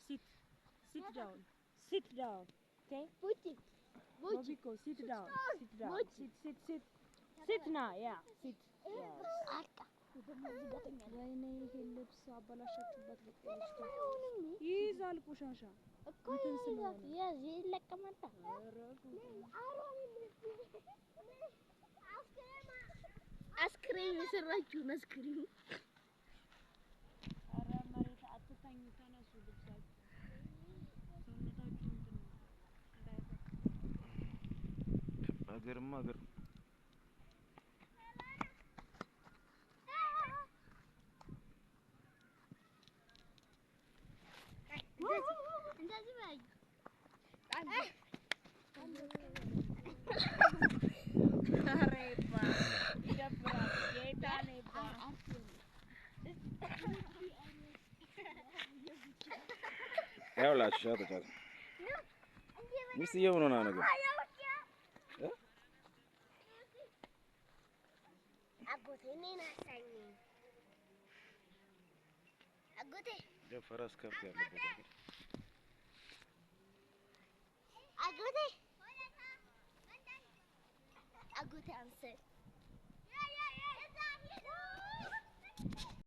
Sit. Sit down. Sit down. Okay? Bobiko, sit down. Sit down. Sit. Sit now. Yeah. Sit. Yes. ወይኔ ይሄ ልብስ አበላሻችሁበት ይይዛል ቆሻሻ እንትን ስለሆነ ያዝ ይለቀማል አስክሬም ይሰራችሁ መስክሪም አረ መሬት አትተኙ ተነሱ ልብሳችሁ ሰውነታችሁ እንትን አገር እንደዚህ ባይ አሬባ ይደብራል ጌታኔባ ያውላችሁ ሻተጫ ሚስት የሆነና ነገር አጎቴ ነኝ አሳኝ አጎቴ ፈረስ ከብት ያለበት አጎቴ አንተ